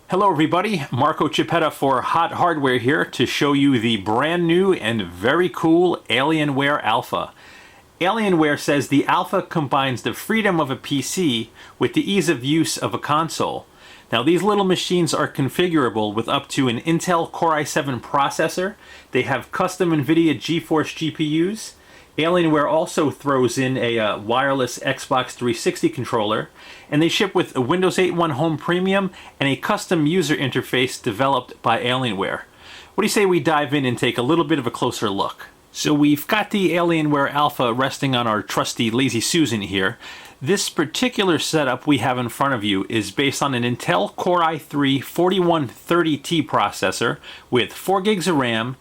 Hello everybody, Marco Chiappetta for Hot Hardware here to show you the brand new and very cool Alienware Alpha. Alienware says the Alpha combines the freedom of a PC with the ease of use of a console. Now these little machines are configurable with up to an Intel Core i7 processor. They have custom NVIDIA GeForce GPUs. Alienware also throws in a wireless Xbox 360 controller, and they ship with a Windows 8.1 Home Premium and a custom user interface developed by Alienware. What do you say we dive in and take a little bit of a closer look? So we've got the Alienware Alpha resting on our trusty Lazy Susan here. This particular setup we have in front of you is based on an Intel Core i3 4130T processor with 4 gigs of RAM,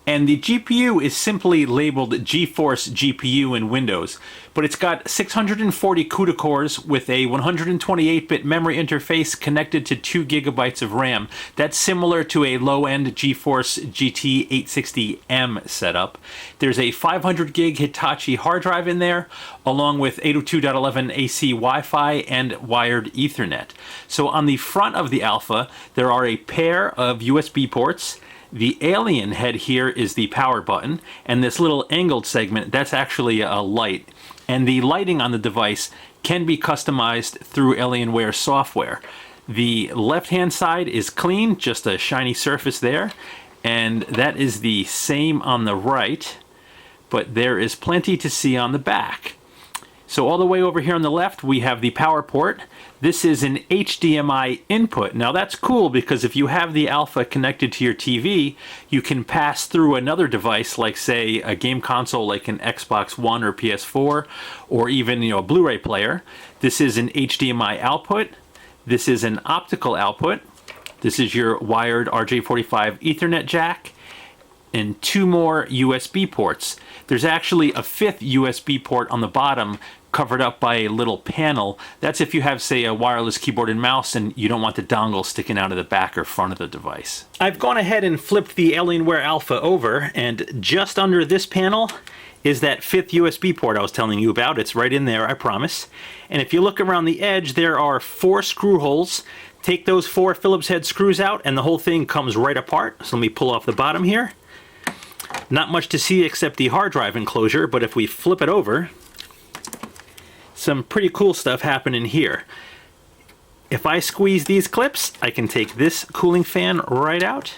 and the GPU is simply labeled GeForce GPU in Windows, but it's got 640 CUDA cores with a 128-bit memory interface connected to 2 gigabytes of RAM. That's similar to a low-end GeForce GT 860M setup. There's a 500 gig Hitachi hard drive in there, along with 802.11 AC Wi-Fi and wired Ethernet. So on the front of the Alpha, there are a pair of USB ports. The alien head here is the power button, and this little angled segment, that's actually a light. And the lighting on the device can be customized through Alienware software. The left-hand side is clean, just a shiny surface there, and that is the same on the right, but there is plenty to see on the back. So all the way over here on the left, we have the power port. This is an HDMI input. Now that's cool because if you have the Alpha connected to your TV, you can pass through another device like, say, a game console like an Xbox One or PS4, or even a Blu-ray player. This is an HDMI output. This is an optical output. This is your wired RJ45 Ethernet jack, and 2 more USB ports. There's actually a 5th USB port on the bottom covered up by a little panel. That's if you have, say, a wireless keyboard and mouse and you don't want the dongle sticking out of the back or front of the device. I've gone ahead and flipped the Alienware Alpha over, and just under this panel is that 5th USB port I was telling you about. It's right in there, I promise. And if you look around the edge, there are 4 screw holes. Take those 4 Phillips head screws out and the whole thing comes right apart. So let me pull off the bottom here. Not much to see except the hard drive enclosure, but if we flip it over, some pretty cool stuff happening here. If I squeeze these clips, I can take this cooling fan right out,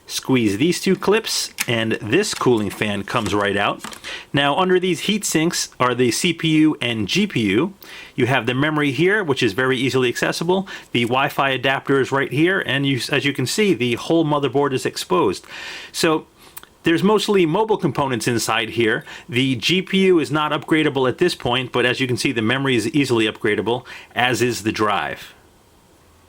squeeze these 2 clips, and this cooling fan comes right out. Now under these heat sinks are the CPU and GPU. You have the memory here, which is very easily accessible. The Wi-Fi adapter is right here, and as you can see, the whole motherboard is exposed. So there's mostly mobile components inside here. The GPU is not upgradable at this point, but as you can see, the memory is easily upgradable, as is the drive.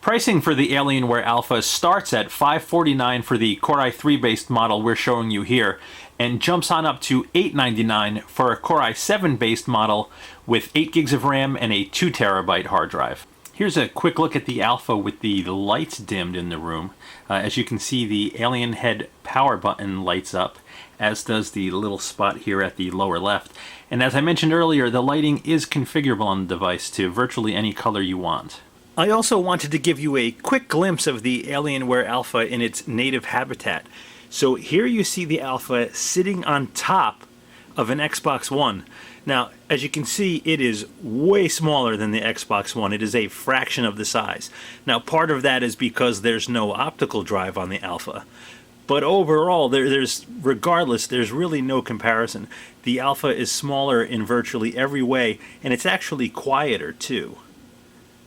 Pricing for the Alienware Alpha starts at $549 for the Core i3 based model we're showing you here, and jumps on up to $899 for a Core i7 based model with 8 gigs of RAM and a 2 terabyte hard drive. Here's a quick look at the Alpha with the lights dimmed in the room. As you can see, the alien head power button lights up, as does the little spot here at the lower left. And as I mentioned earlier, the lighting is configurable on the device to virtually any color you want. I also wanted to give you a quick glimpse of the Alienware Alpha in its native habitat. So here you see the Alpha sitting on top of an Xbox One. Now, as you can see, it is way smaller than the Xbox One. It is a fraction of the size. Now, part of that is because there's no optical drive on the Alpha. But overall, regardless, there's really no comparison. The Alpha is smaller in virtually every way, and it's actually quieter too.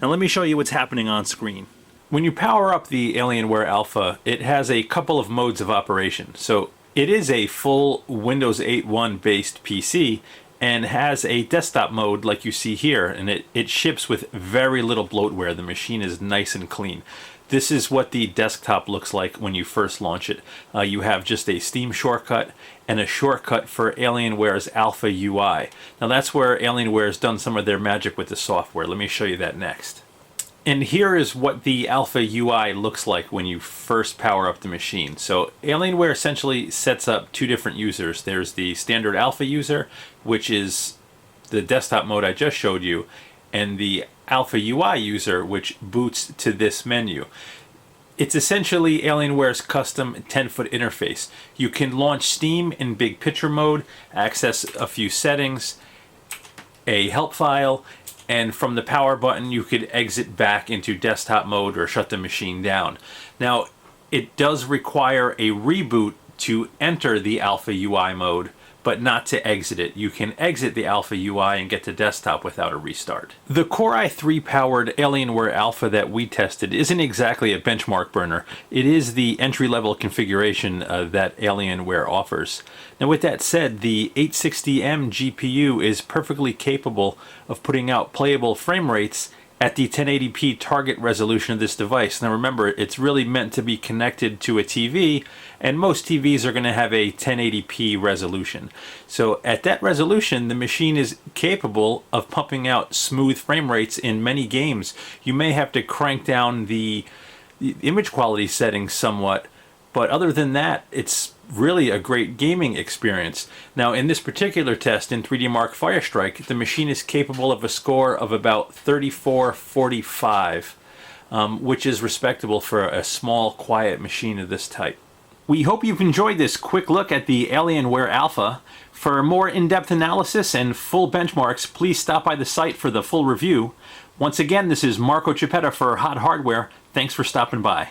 Now let me show you what's happening on screen. When you power up the Alienware Alpha, it has a couple of modes of operation. So it is a full Windows 8.1 based PC, and has a desktop mode like you see here, and it ships with very little bloatware. The machine is nice and clean. This is what the desktop looks like when you first launch it. You have just a Steam shortcut and a shortcut for Alienware's Alpha UI. Now that's where Alienware has done some of their magic with the software. Let me show you that next. And here is what the Alpha UI looks like when you first power up the machine. So Alienware essentially sets up 2 different users. There's the standard Alpha user, which is the desktop mode I just showed you, and the Alpha UI user, which boots to this menu. It's essentially Alienware's custom 10-foot interface. You can launch Steam in big picture mode, access a few settings, a help file, and from the power button you could exit back into desktop mode or shut the machine down. Now, it does require a reboot to enter the Alpha UI mode, but not to exit it. You can exit the Alpha UI and get to desktop without a restart. The Core i3 powered Alienware Alpha that we tested isn't exactly a benchmark burner. It is the entry-level configuration that Alienware offers. Now with that said, the 860M GPU is perfectly capable of putting out playable frame rates at the 1080p target resolution of this device. Now remember, it's really meant to be connected to a TV, and most TVs are going to have a 1080p resolution. So at that resolution, the machine is capable of pumping out smooth frame rates in many games. You may have to crank down the image quality settings somewhat, but other than that, it's really a great gaming experience. Now in this particular test in 3D Mark Firestrike, the machine is capable of a score of about 3445, which is respectable for a small, quiet machine of this type. We hope you've enjoyed this quick look at the Alienware Alpha. For more in-depth analysis and full benchmarks, please stop by the site for the full review. Once again, this is Marco Chiappetta for Hot Hardware. Thanks for stopping by.